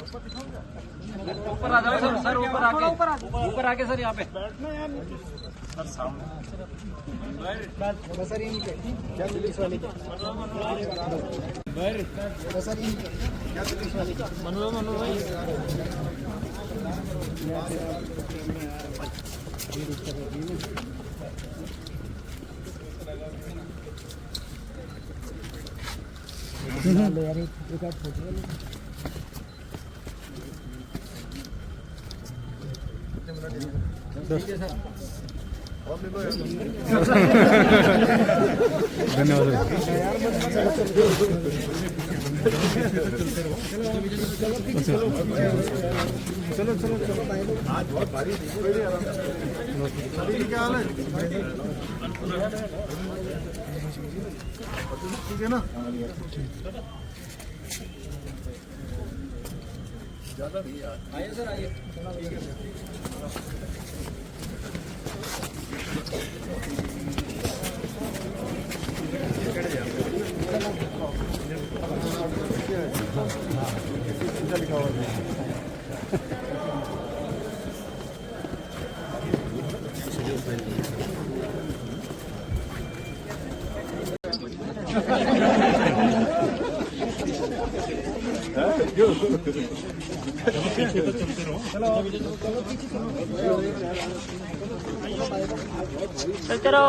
ऊपर आ जाओ सर, ऊपर आके सर यहाँ पे सर क्या पुलिस वाले क्या सर क्या पुलिस वाले मनो भाई यार एक आध फोटो धन्यवाद। चलो आज बहुत बारिश क्या हाल है? ठीक है ना? ज़्यादा नहीं यार। आइए सर आइए। लिखा हुआ है।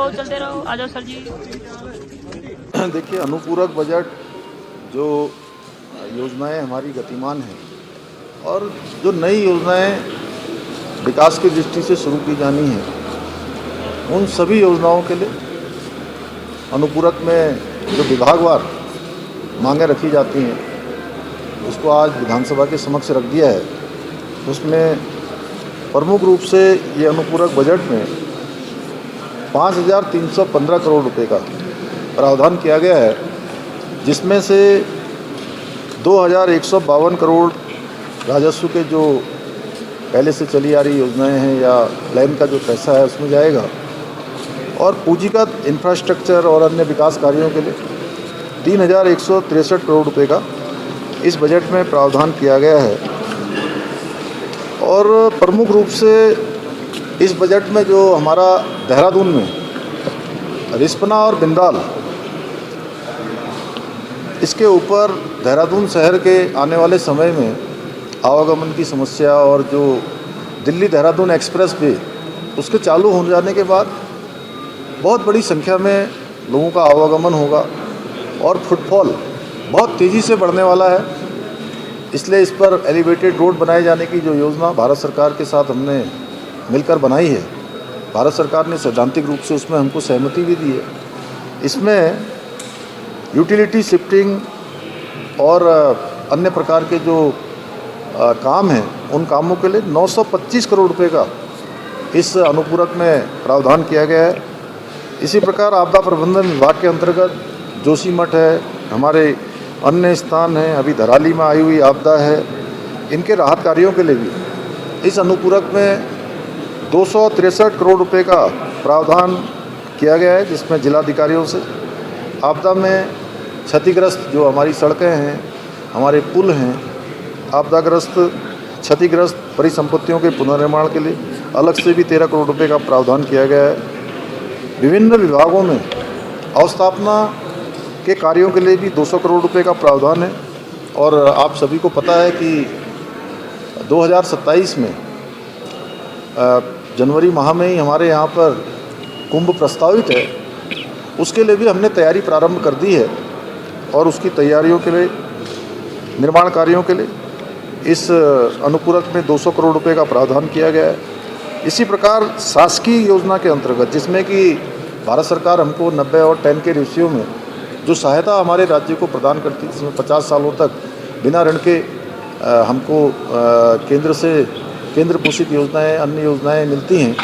चलते रहो आ जाओ सर जी। देखिए, अनुपूरक बजट जो योजनाएं हमारी गतिमान हैं और जो नई योजनाएं विकास की दृष्टि से शुरू की जानी है, उन सभी योजनाओं के लिए अनुपूरक में जो विभागवार मांगें रखी जाती हैं उसको आज विधानसभा के समक्ष रख दिया है। उसमें प्रमुख रूप से ये अनुपूरक बजट में 5,315 करोड़ रुपए का प्रावधान किया गया है, जिसमें से 2,152 करोड़ राजस्व के जो पहले से चली आ रही योजनाएं हैं या प्लान का जो पैसा है उसमें जाएगा, और पूंजीगत इंफ्रास्ट्रक्चर और अन्य विकास कार्यों के लिए 3,163 करोड़ रुपए का इस बजट में प्रावधान किया गया है। और प्रमुख रूप से इस बजट में जो हमारा देहरादून में रिस्पना और बिंदाल, इसके ऊपर देहरादून शहर के आने वाले समय में आवागमन की समस्या और जो दिल्ली देहरादून एक्सप्रेस वे उसके चालू हो जाने के बाद बहुत बड़ी संख्या में लोगों का आवागमन होगा और फुटफॉल बहुत तेज़ी से बढ़ने वाला है। इसलिए इस पर एलिवेटेड रोड बनाए जाने की जो योजना भारत सरकार के साथ हमने मिलकर बनाई है, भारत सरकार ने सैद्धांतिक रूप से उसमें हमको सहमति भी दी है। इसमें यूटिलिटी शिफ्टिंग और अन्य प्रकार के जो काम हैं उन कामों के लिए 925 करोड़ रुपए का इस अनुपूरक में प्रावधान किया गया है। इसी प्रकार आपदा प्रबंधन विभाग के अंतर्गत जोशीमठ है, हमारे अन्य स्थान हैं, अभी धराली में आई हुई आपदा है, इनके राहत कार्यों के लिए भी इस अनुपूरक में 263 करोड़ रुपए का प्रावधान किया गया है, जिसमें जिलाधिकारियों से आपदा में क्षतिग्रस्त जो हमारी सड़कें हैं, हमारे पुल हैं, आपदाग्रस्त क्षतिग्रस्त परिसंपत्तियों के पुनर्निर्माण के लिए अलग से भी 13 करोड़ रुपए का प्रावधान किया गया है। विभिन्न विभागों में अवस्थापना के कार्यों के लिए भी 200 करोड़ रुपए का प्रावधान है। और आप सभी को पता है कि 2027 में जनवरी माह में ही हमारे यहाँ पर कुंभ प्रस्तावित है, उसके लिए भी हमने तैयारी प्रारंभ कर दी है और उसकी तैयारियों के लिए, निर्माण कार्यों के लिए इस अनुपूरक में 200 करोड़ रुपए का प्रावधान किया गया है। इसी प्रकार शासकीय योजना के अंतर्गत, जिसमें कि भारत सरकार हमको 90 और 10 के रेशियो में जो सहायता हमारे राज्य को प्रदान करती है, जिसमें 50 सालों तक बिना ऋण के हमको केंद्र से केंद्र पोषित योजनाएं, अन्य योजनाएं मिलती हैं,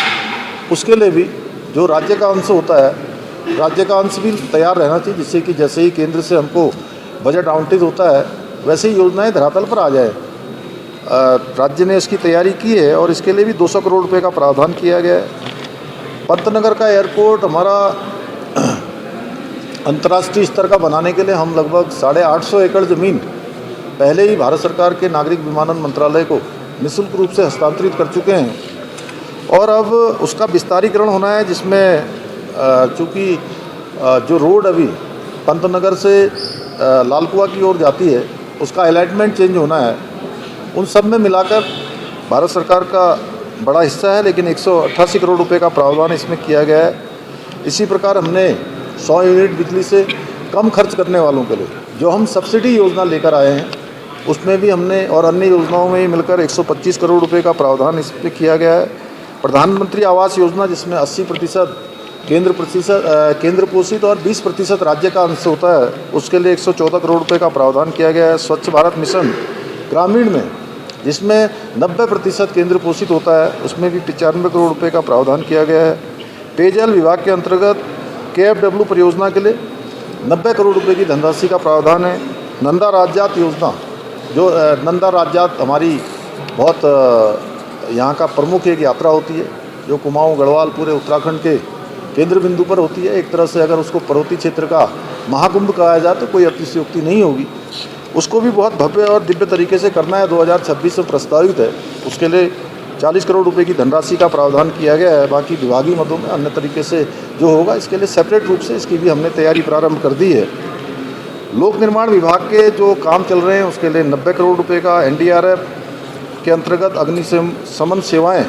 उसके लिए भी जो राज्य का अंश होता है, राज्य का अंश भी तैयार रहना चाहिए, जिससे कि जैसे ही केंद्र से हमको बजट आवंटित होता है वैसे ही योजनाएं धरातल पर आ जाए। राज्य ने इसकी तैयारी की है और इसके लिए भी 200 करोड़ रुपए का प्रावधान किया गया है। पंतनगर का एयरपोर्ट हमारा अंतर्राष्ट्रीय स्तर का बनाने के लिए हम लगभग 850 एकड़ ज़मीन पहले ही भारत सरकार के नागरिक विमानन मंत्रालय को निःशुल्क रूप से हस्तांतरित कर चुके हैं और अब उसका विस्तारीकरण होना है, जिसमें चूँकि जो रोड अभी पंतनगर से लालकुआ की ओर जाती है उसका अलाइनमेंट चेंज होना है। उन सब में मिलाकर भारत सरकार का बड़ा हिस्सा है, लेकिन 188 करोड़ रुपए का प्रावधान इसमें किया गया है। इसी प्रकार हमने 100 यूनिट बिजली से कम खर्च करने वालों के लिए जो हम सब्सिडी योजना लेकर आए हैं उसमें भी हमने और अन्य योजनाओं में मिलकर 125 करोड़ रुपए का प्रावधान इसमें किया गया है। प्रधानमंत्री आवास योजना जिसमें 80% केंद्र पोषित और 20% राज्य का अंश होता है, उसके लिए 114 करोड़ रुपए का प्रावधान किया गया है। स्वच्छ भारत मिशन ग्रामीण में जिसमें 90% केंद्र पोषित होता है, उसमें भी 95 करोड़ रुपए का प्रावधान किया गया है। पेयजल विभाग के अंतर्गत KFW परियोजना के लिए 90 करोड़ रुपए की धनराशि का प्रावधान है। नंदा राज्यात योजना, जो नंदा राज्यात हमारी बहुत यहाँ का प्रमुख एक यात्रा होती है जो कुमाऊँ गढ़वाल पूरे उत्तराखंड के केंद्र बिंदु पर होती है। एक तरह से अगर उसको पर्वतीय क्षेत्र का महाकुंभ कहा जाए तो कोई अतिशयोक्ति नहीं होगी। उसको भी बहुत भव्य और दिव्य तरीके से करना है, 2026 में प्रस्तावित है। उसके लिए 40 करोड़ रुपए की धनराशि का प्रावधान किया गया है। बाकी विभागीय मदों में अन्य तरीके से जो होगा इसके लिए सेपरेट रूप से इसकी भी हमने तैयारी प्रारंभ कर दी है। लोक निर्माण विभाग के जो काम चल रहे हैं उसके लिए 90 करोड़ रुपए का NDRF के अंतर्गत अग्निशमन सेवाएं,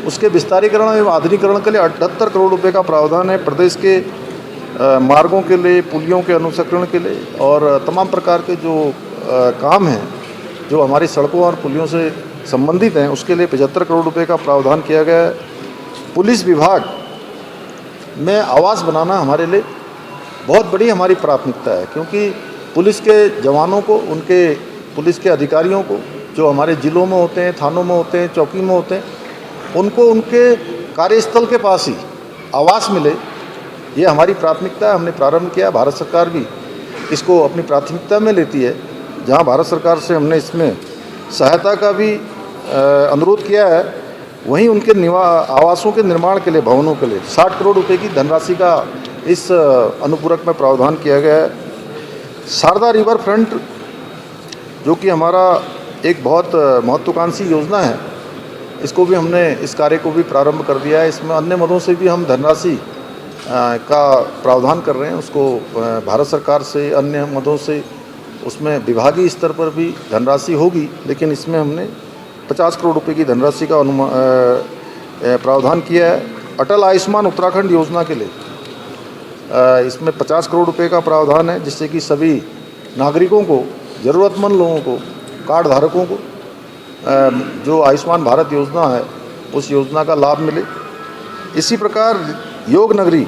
उसके विस्तारीकरण एवं आधुनिकीकरण के लिए 78 करोड़ रुपए का प्रावधान है। प्रदेश के मार्गों के लिए, पुलियों के अनुसंरक्षण के लिए और तमाम प्रकार के जो काम हैं जो हमारी सड़कों और पुलियों से संबंधित हैं उसके लिए 75 करोड़ रुपए का प्रावधान किया गया है। पुलिस विभाग में आवास बनाना हमारे लिए बहुत बड़ी हमारी प्राथमिकता है, क्योंकि पुलिस के जवानों को, उनके पुलिस के अधिकारियों को जो हमारे ज़िलों में होते हैं, थानों में होते हैं, चौकी में होते हैं, उनको उनके कार्यस्थल के पास ही आवास मिले, ये हमारी प्राथमिकता है। हमने प्रारंभ किया, भारत सरकार भी इसको अपनी प्राथमिकता में लेती है। जहां भारत सरकार से हमने इसमें सहायता का भी अनुरोध किया है, वहीं उनके आवासों के निर्माण के लिए, भवनों के लिए 60 करोड़ रुपए की धनराशि का इस अनुपूरक में प्रावधान किया गया है। शारदा रिवर फ्रंट जो कि हमारा एक बहुत महत्वाकांक्षी योजना है, इसको भी हमने, इस कार्य को भी प्रारंभ कर दिया है। इसमें अन्य मदों से भी हम धनराशि का प्रावधान कर रहे हैं। उसको भारत सरकार से, अन्य मदों से, उसमें विभागीय स्तर पर भी धनराशि होगी, लेकिन इसमें हमने 50 करोड़ रुपए की धनराशि का प्रावधान किया है। अटल आयुष्मान उत्तराखंड योजना के लिए इसमें 50 करोड़ रुपए का प्रावधान है, जिससे कि सभी नागरिकों को, ज़रूरतमंद लोगों को, कार्ड धारकों को जो आयुष्मान भारत योजना है उस योजना का लाभ मिले। इसी प्रकार योग नगरी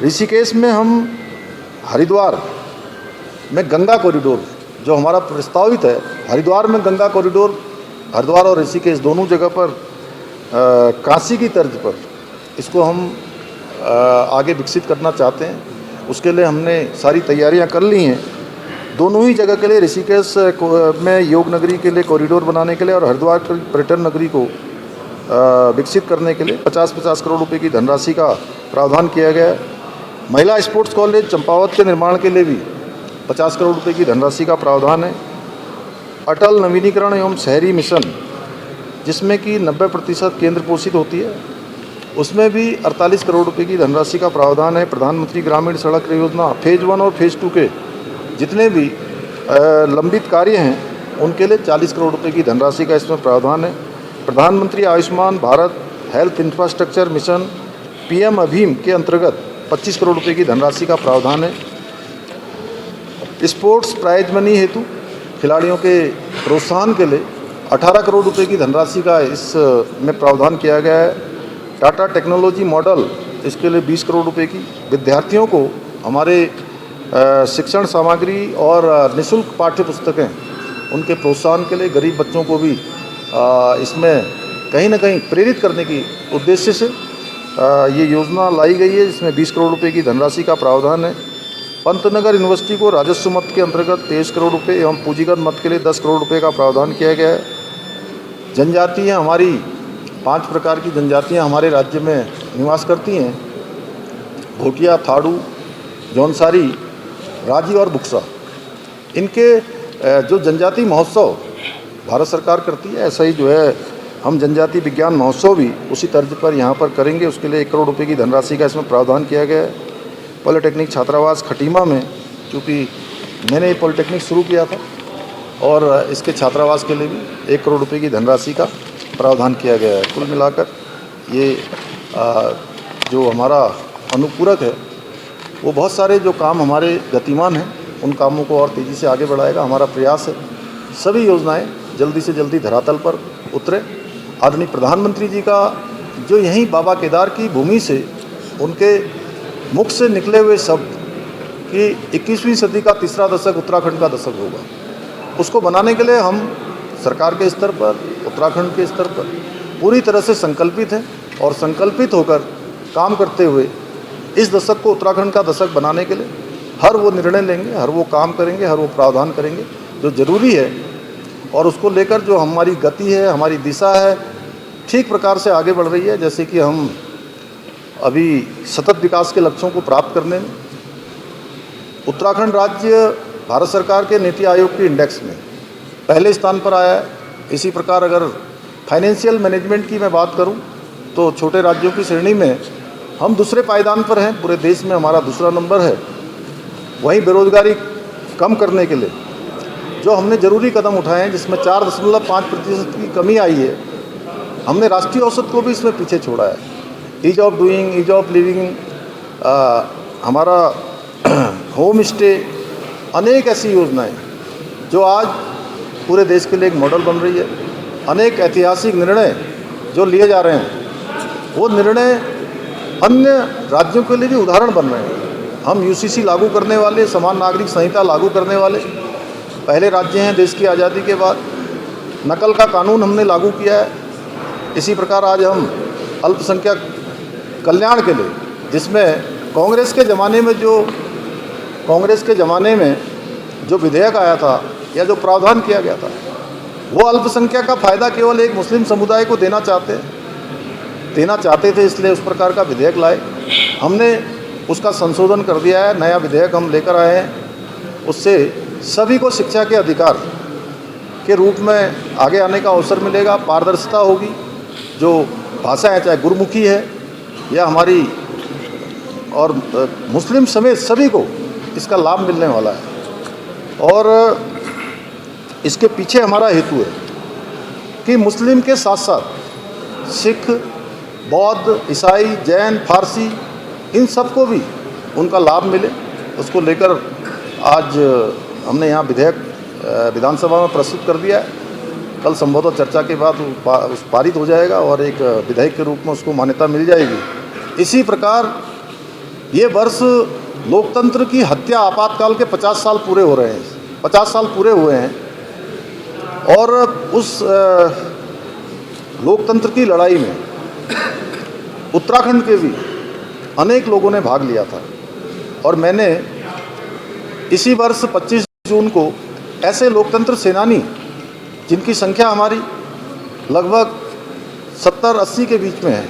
ऋषिकेश में हम हरिद्वार में गंगा कॉरिडोर जो हमारा प्रस्तावित है, हरिद्वार में गंगा कॉरिडोर, हरिद्वार और ऋषिकेश दोनों जगह पर काशी की तर्ज पर इसको हम आगे विकसित करना चाहते हैं। उसके लिए हमने सारी तैयारियां कर ली हैं। दोनों ही जगह के लिए, ऋषिकेश में योग नगरी के लिए कॉरिडोर बनाने के लिए और हरिद्वार पर्यटन नगरी को विकसित करने के लिए 50-50 करोड़ रुपए की धनराशि का प्रावधान किया गया है। महिला स्पोर्ट्स कॉलेज चंपावत के निर्माण के लिए भी 50 करोड़ रुपए की धनराशि का प्रावधान है। अटल नवीनीकरण एवं शहरी मिशन जिसमें कि 90% केंद्र पोषित होती है, उसमें भी 48 करोड़ रुपए की धनराशि का प्रावधान है। प्रधानमंत्री ग्रामीण सड़क योजना फेज़ 1 और फेज़ 2 के जितने भी लंबित कार्य हैं उनके लिए 40 करोड़ रुपए की धनराशि का इसमें प्रावधान है। प्रधानमंत्री Ayushman Bharat health infrastructure mission PM अभीम के अंतर्गत 25 करोड़ रुपए की धनराशि का प्रावधान है। स्पोर्ट्स प्राइज मनी हेतु खिलाड़ियों के प्रोत्साहन के लिए 18 करोड़ रुपए की धनराशि का इस में प्रावधान किया गया है। टाटा टेक्नोलॉजी मॉडल, इसके लिए 20 करोड़ रुपए की। विद्यार्थियों को हमारे शिक्षण सामग्री और निःशुल्क पाठ्य पुस्तकें, उनके प्रोत्साहन के लिए गरीब बच्चों को भी इसमें कहीं ना कहीं प्रेरित करने की उद्देश्य से ये योजना लाई गई है, जिसमें 20 करोड़ रुपए की धनराशि का प्रावधान है। पंतनगर यूनिवर्सिटी को राजस्व मद के अंतर्गत 23 करोड़ रुपए एवं पूंजीगत मद के लिए 10 करोड़ रुपए का प्रावधान किया गया है। जनजातियाँ हमारी 5 प्रकार की जनजातियाँ हमारे राज्य में निवास करती हैं: भोटिया, थाड़ू, जौनसारी, राजी और बुक्सा। इनके जो जनजाति महोत्सव भारत सरकार करती है, ऐसा ही जो है हम जनजाति विज्ञान महोत्सव भी उसी तर्ज पर यहाँ पर करेंगे। उसके लिए 1 करोड़ रुपए की धनराशि का इसमें प्रावधान किया गया है। पॉलिटेक्निक छात्रावास खटीमा में, क्योंकि मैंने ये पॉलिटेक्निक शुरू किया था और इसके छात्रावास के लिए भी 1 करोड़ रुपए की धनराशि का प्रावधान किया गया है। कुल मिलाकर ये जो हमारा अनुपूरक है वो बहुत सारे जो काम हमारे गतिमान हैं उन कामों को और तेज़ी से आगे बढ़ाएगा। हमारा प्रयास है सभी योजनाएं जल्दी से जल्दी धरातल पर उतरे। आदरणीय प्रधानमंत्री जी का जो यहीं बाबा केदार की भूमि से उनके मुख से निकले हुए शब्द कि 21वीं सदी का तीसरा दशक उत्तराखंड का दशक होगा, उसको बनाने के लिए हम सरकार के स्तर पर, उत्तराखंड के स्तर पर पूरी तरह से संकल्पित हैं और संकल्पित होकर काम करते हुए इस दशक को उत्तराखंड का दशक बनाने के लिए हर वो निर्णय लेंगे, हर वो काम करेंगे, हर वो प्रावधान करेंगे जो ज़रूरी है और उसको लेकर जो हमारी गति है, हमारी दिशा है, ठीक प्रकार से आगे बढ़ रही है। जैसे कि हम अभी सतत विकास के लक्ष्यों को प्राप्त करने में उत्तराखंड राज्य भारत सरकार के नीति आयोग के इंडेक्स में पहले स्थान पर आया है। इसी प्रकार अगर फाइनेंशियल मैनेजमेंट की मैं बात करूं तो छोटे राज्यों की श्रेणी में हम दूसरे पायदान पर हैं, पूरे देश में हमारा दूसरा नंबर है। वहीं बेरोजगारी कम करने के लिए जो हमने ज़रूरी कदम उठाए हैं, जिसमें 4.5% की कमी आई है, हमने राष्ट्रीय औसत को भी इसमें पीछे छोड़ा है। Ease of doing, ease of living, हमारा होम स्टे, अनेक ऐसी योजनाएं जो आज पूरे देश के लिए एक मॉडल बन रही है। अनेक ऐतिहासिक निर्णय जो लिए जा रहे हैं वो निर्णय अन्य राज्यों के लिए भी उदाहरण बन रहे हैं। हम यूसीसी लागू करने वाले, समान नागरिक संहिता लागू करने वाले पहले राज्य हैं देश की आज़ादी के बाद। नकल का कानून हमने लागू किया है। इसी प्रकार आज हम अल्पसंख्यक कल्याण के लिए, जिसमें कांग्रेस के ज़माने में जो विधेयक आया था या जो प्रावधान किया गया था, वो अल्पसंख्यक का फ़ायदा केवल एक मुस्लिम समुदाय को देना चाहते थे, इसलिए उस प्रकार का विधेयक लाए। हमने उसका संशोधन कर दिया है, नया विधेयक हम लेकर आए हैं। उससे सभी को शिक्षा के अधिकार के रूप में आगे आने का अवसर मिलेगा, पारदर्शिता होगी। जो भाषा है, चाहे गुरुमुखी है या हमारी, और मुस्लिम समेत सभी को इसका लाभ मिलने वाला है। और इसके पीछे हमारा हेतु है कि मुस्लिम के साथ साथ सिख, बौद्ध, ईसाई, जैन, फारसी, इन सबको भी उनका लाभ मिले। उसको लेकर आज हमने यहाँ विधेयक विधानसभा में प्रस्तुत कर दिया है। कल संभवतः चर्चा के बाद उस पारित हो जाएगा और एक विधेयक के रूप में उसको मान्यता मिल जाएगी। इसी प्रकार ये वर्ष लोकतंत्र की हत्या आपातकाल के 50 साल पूरे हो रहे हैं, 50 साल पूरे हुए हैं। और उस लोकतंत्र की लड़ाई में उत्तराखंड के भी अनेक लोगों ने भाग लिया था और मैंने इसी वर्ष 25 जून को ऐसे लोकतंत्र सेनानी, जिनकी संख्या हमारी लगभग 70-80 के बीच में है,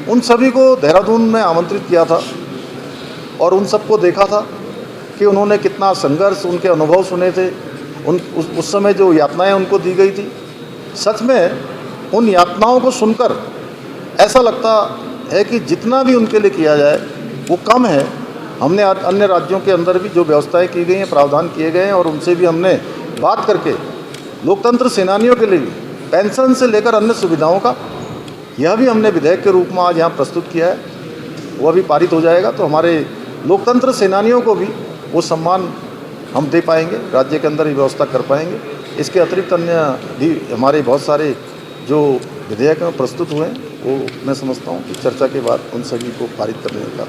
उन सभी को देहरादून में आमंत्रित किया था और उन सबको देखा था कि उन्होंने कितना संघर्ष, उनके अनुभव सुने थे, उस समय जो यातनाएं उनको दी गई थी। सच में उन यातनाओं को सुनकर ऐसा लगता है कि जितना भी उनके लिए किया जाए वो कम है। हमने अन्य राज्यों के अंदर भी जो व्यवस्थाएं की गई हैं, प्रावधान किए गए हैं और उनसे भी हमने बात करके लोकतंत्र सेनानियों के लिए भी पेंशन से लेकर अन्य सुविधाओं का यह भी हमने विधेयक के रूप में आज यहाँ प्रस्तुत किया है। वो अभी पारित हो जाएगा तो हमारे लोकतंत्र सेनानियों को भी वो सम्मान हम दे पाएंगे, राज्य के अंदर ही व्यवस्था कर पाएंगे। इसके अतिरिक्त अन्य भी हमारे बहुत सारे जो विधेयक में प्रस्तुत हुए हैं वो मैं समझता हूँ कि चर्चा के बाद उन सभी को पारित करने का